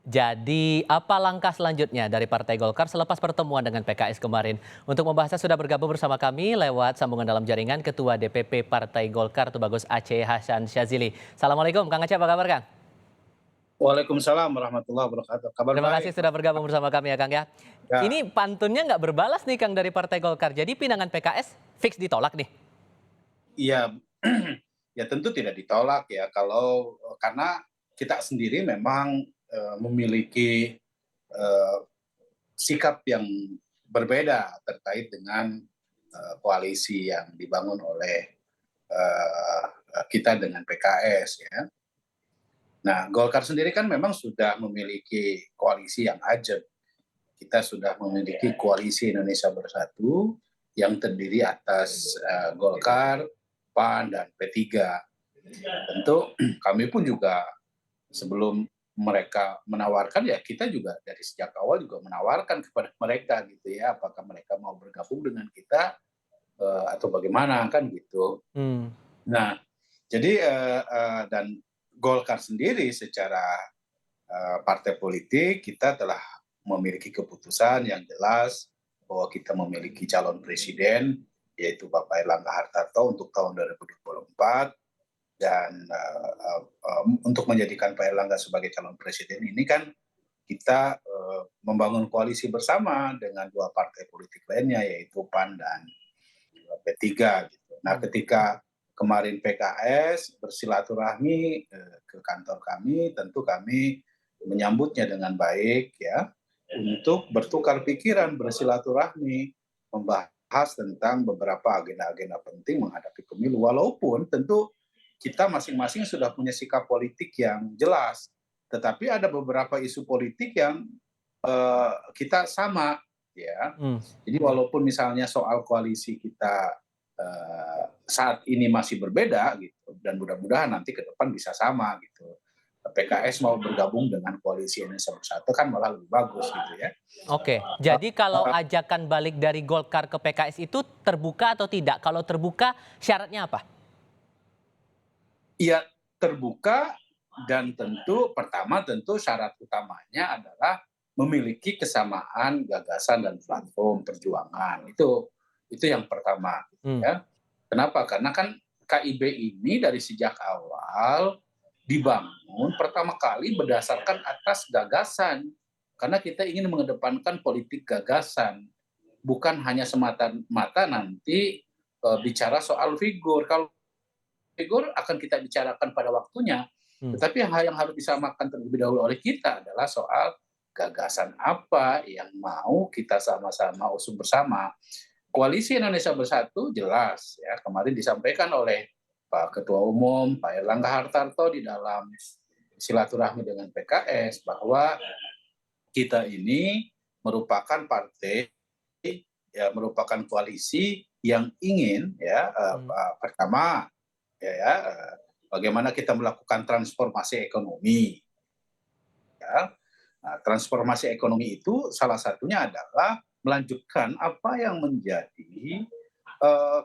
Jadi, apa langkah selanjutnya dari Partai Golkar selepas pertemuan dengan PKS kemarin? Untuk membahasnya sudah bergabung bersama kami lewat sambungan dalam jaringan Ketua DPP Partai Golkar Tubagus Aceh Hasan Syazili. Assalamualaikum, Kang Aceh, apa kabar, Kang? Waalaikumsalam warahmatullahi wabarakatuh. Kabar Terima kasih baik, sudah Mas. bergabung bersama kami ya, Kang ya. Ya, Ini pantunnya nggak berbalas nih, Kang, dari Partai Golkar. Jadi pinangan PKS fix ditolak nih. iya, ya tentu tidak ditolak ya kalau karena kita sendiri memang, memiliki, eee, sikap yang berbeda terkait dengan, koalisi yang dibangun oleh, eee kita dengan PKS ya. Nah, Golkar sendiri kan memang sudah memiliki koalisi yang ajak. Kita sudah memiliki koalisi Indonesia Bersatu yang terdiri atas Golkar, PAN, dan P3. Tentu kami pun juga sebelum mereka menawarkan ya kita juga dari sejak awal juga menawarkan kepada mereka gitu ya apakah mereka mau bergabung dengan kita atau bagaimana kan gitu. Hmm. Nah, jadi dan Golkar sendiri secara partai politik kita telah memiliki keputusan yang jelas bahwa kita memiliki calon presiden yaitu Bapak Erlangga Hartarto untuk tahun 2024 dan untuk menjadikan Pak Erlangga sebagai calon presiden ini kan kita membangun koalisi bersama dengan dua partai politik lainnya yaitu PAN dan P3 gitu. Nah, Hmm. ketika kemarin PKS bersilaturahmi ke kantor kami, tentu kami menyambutnya dengan baik ya, untuk bertukar pikiran, bersilaturahmi, membahas tentang beberapa agenda-agenda penting menghadapi pemilu. Walaupun tentu kita masing-masing sudah punya sikap politik yang jelas, tetapi ada beberapa isu politik yang kita sama ya. Hmm. Jadi walaupun misalnya soal koalisi kita saat ini masih berbeda gitu dan mudah-mudahan nanti ke depan bisa sama gitu. PKS mau bergabung dengan koalisi Indonesia Bersatu kan malah lebih bagus gitu ya. Oke, jadi kalau Eh, ajakan balik dari Golkar ke PKS itu terbuka atau tidak? Kalau terbuka, syaratnya apa? Iya terbuka dan tentu pertama tentu syarat utamanya adalah memiliki kesamaan gagasan dan platform perjuangan. Itu yang pertama gitu Hmm. ya. Kenapa? Karena kan KIB ini dari sejak awal dibangun pertama kali berdasarkan atas gagasan. Karena kita ingin mengedepankan politik gagasan, bukan hanya semata-mata nanti bicara soal figur. Kalau figur akan kita bicarakan pada waktunya, Hmm. tetapi hal yang harus disamakan terlebih dahulu oleh kita adalah soal gagasan apa yang mau kita sama-sama usung bersama. Koalisi Indonesia Bersatu jelas ya kemarin disampaikan oleh Pak Ketua Umum Pak Erlangga Hartarto di dalam silaturahmi dengan PKS bahwa kita ini merupakan partai ya merupakan koalisi yang ingin ya Hmm. pertama ya bagaimana kita melakukan transformasi ekonomi ya. Nah, transformasi ekonomi itu salah satunya adalah melanjutkan apa yang menjadi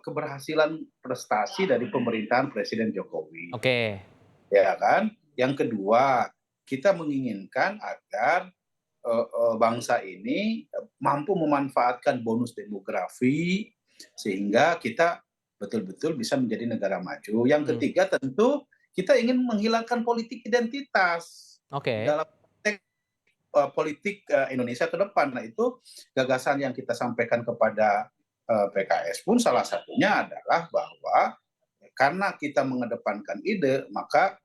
keberhasilan prestasi dari pemerintahan Presiden Jokowi, Oke. ya kan? Yang kedua, kita menginginkan agar bangsa ini mampu memanfaatkan bonus demografi sehingga kita betul-betul bisa menjadi negara maju. Yang Hmm. ketiga tentu kita ingin menghilangkan politik identitas Oke. dalam konteks politik Indonesia ke depan. Nah itu gagasan yang kita sampaikan kepada PKS pun salah satunya adalah bahwa karena kita mengedepankan ide maka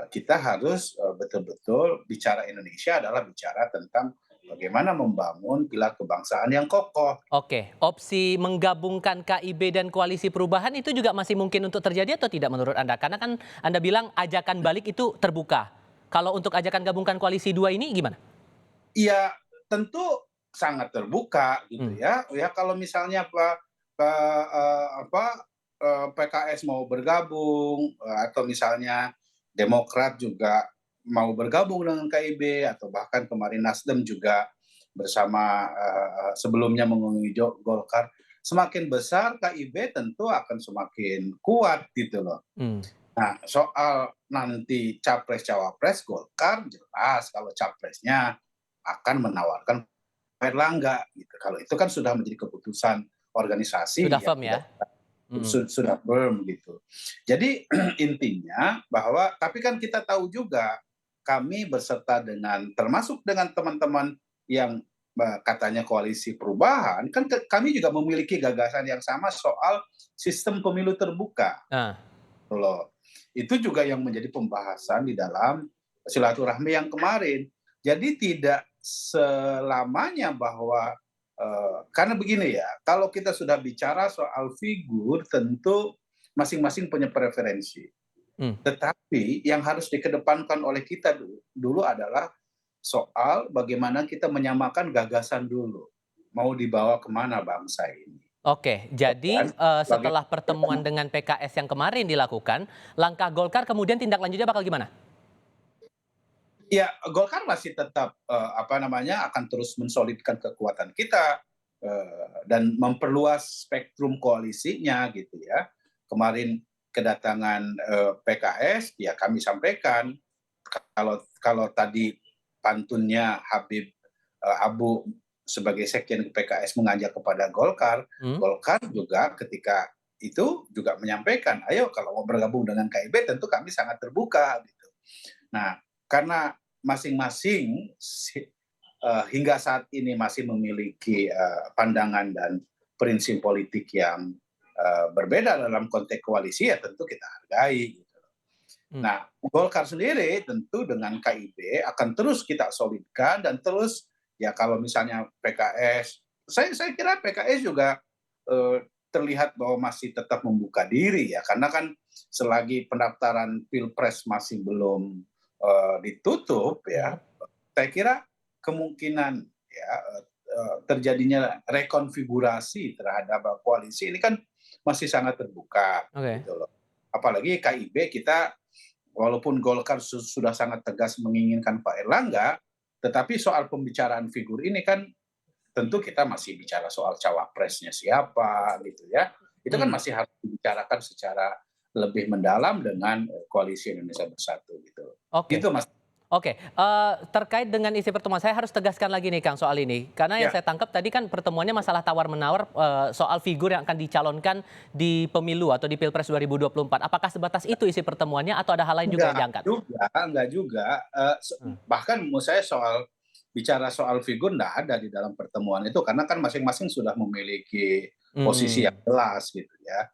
kita harus betul-betul bicara Indonesia adalah bicara tentang bagaimana membangun pilar kebangsaan yang kokoh. Oke, opsi menggabungkan KIB dan Koalisi Perubahan itu juga masih mungkin untuk terjadi atau tidak menurut Anda? Karena kan Anda bilang ajakan balik itu terbuka. Kalau untuk ajakan gabungkan koalisi dua ini gimana? Iya, tentu sangat terbuka gitu Hmm. ya. Ya kalau misalnya PKS mau bergabung atau misalnya Demokrat juga mau bergabung dengan KIB atau bahkan kemarin Nasdem juga bersama sebelumnya mengunjungi Golkar, semakin besar KIB tentu akan semakin kuat gitu loh. Hmm. Nah, soal nanti capres-cawapres, Golkar jelas kalau capresnya akan menawarkan Pak Erlangga gitu. Kalau itu kan sudah menjadi keputusan Sudah organisasi yang firm ya? tidak Mhm. sudah firm gitu. Jadi intinya bahwa tapi kan kita tahu juga kami beserta dengan termasuk dengan teman-teman yang katanya koalisi perubahan kan kami juga memiliki gagasan yang sama soal sistem pemilu terbuka Nah, gitu loh. Itu juga yang menjadi pembahasan di dalam silaturahmi yang kemarin. Jadi tidak selamanya bahwa karena begini ya, kalau kita sudah bicara soal figur tentu masing-masing punya preferensi. mmm, Tetapi yang harus dikedepankan oleh kita dulu adalah soal bagaimana kita menyamakan gagasan dulu. Mau dibawa kemana bangsa ini, oke. ya kan? Jadi, setelah pertemuan dengan PKS yang kemarin dilakukan, langkah Golkar kemudian tindak lanjutnya bakal gimana? Ya, Golkar masih tetap akan terus mensolidkan kekuatan kita dan memperluas spektrum koalisinya gitu ya. Kemarin kedatangan PKS, ya kami sampaikan kalau kalau tadi pantunnya Habib Abu sebagai sekjen PKS mengajak kepada Golkar, Mmm, Golkar juga ketika itu juga menyampaikan, ayo kalau mau bergabung dengan KIB tentu kami sangat terbuka gitu. Nah, karena masing-masing hingga saat ini masih memiliki pandangan dan prinsip politik yang berbeda dalam konteks koalisi, ya tentu kita hargai. Gitu. mmm, Nah, Golkar sendiri tentu dengan KIB akan terus kita solidkan dan terus ya kalau misalnya PKS, saya kira PKS juga terlihat bahwa masih tetap membuka diri ya karena kan selagi pendaftaran pilpres masih belum ditutup ya, mhm, saya kira kemungkinan ya terjadinya rekonfigurasi terhadap koalisi ini kan masih sangat terbuka oke. gitu loh. Apalagi KIB kita walaupun Golkar sudah sangat tegas menginginkan Pak Erlangga, tetapi soal pembicaraan figur ini kan tentu kita masih bicara soal cawapresnya siapa gitu ya. Itu kan Mmm, masih harus dibicarakan secara lebih mendalam dengan koalisi Indonesia Bersatu gitu. oke. Gitu Mas. Oke, terkait dengan isi pertemuan, saya harus tegaskan lagi nih Kang soal ini. Karena yang Ya, saya tangkap tadi kan pertemuannya masalah tawar-menawar soal figur yang akan dicalonkan di pemilu atau di Pilpres 2024. Apakah sebatas itu isi pertemuannya atau ada hal lain juga yang diangkat? enggak juga, Mmm, bahkan menurut saya bicara soal figur enggak ada di dalam pertemuan itu, karena kan masing-masing sudah memiliki posisi yang mmm, jelas gitu ya.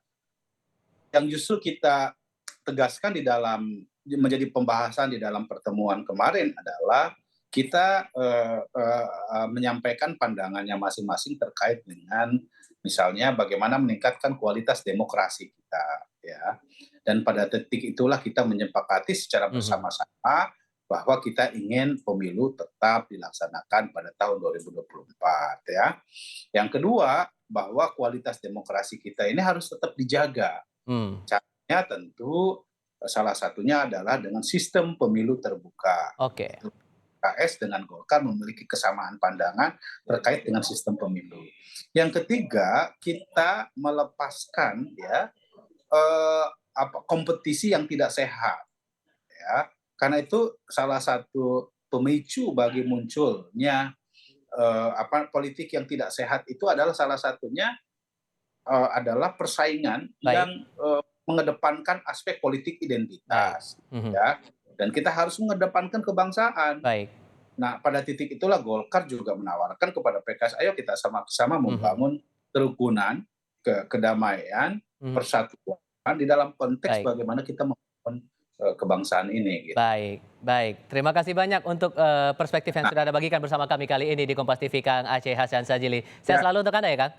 Yang justru kita tegaskan di dalam menjadi pembahasan di dalam pertemuan kemarin adalah kita menyampaikan pandangannya masing-masing terkait dengan misalnya bagaimana meningkatkan kualitas demokrasi kita ya. Dan pada detik itulah kita menyepakati secara mhm, bersama-sama bahwa kita ingin pemilu tetap dilaksanakan pada tahun 2024 ya. Yang kedua, bahwa kualitas demokrasi kita ini harus tetap dijaga. mmm, Caranya tentu salah satunya adalah dengan sistem pemilu terbuka. oke, Itu PKS dengan Golkar memiliki kesamaan pandangan terkait dengan sistem pemilu. Yang ketiga, kita melepaskan ya kompetisi yang tidak sehat ya. Karena itu salah satu pemicu bagi munculnya politik yang tidak sehat itu adalah salah satunya adalah persaingan yang baik mengedepankan aspek politik baik, identitas, mhm, ya. Dan kita harus mengedepankan kebangsaan. baik, Nah, pada titik itulah Golkar juga menawarkan kepada PKS, ayo kita sama-sama mhm, membangun kerukunan, kedamaian, mhm, persatuan di dalam konteks baik. bagaimana kita membangun kebangsaan ini gitu. Baik baik. Terima kasih banyak untuk, perspektif yang Nah, sudah Anda bagikan bersama kami kali ini di Kompas TV, Kang Aceh Hasan Sadzili. Sehat ya selalu untuk Anda ya, Kang.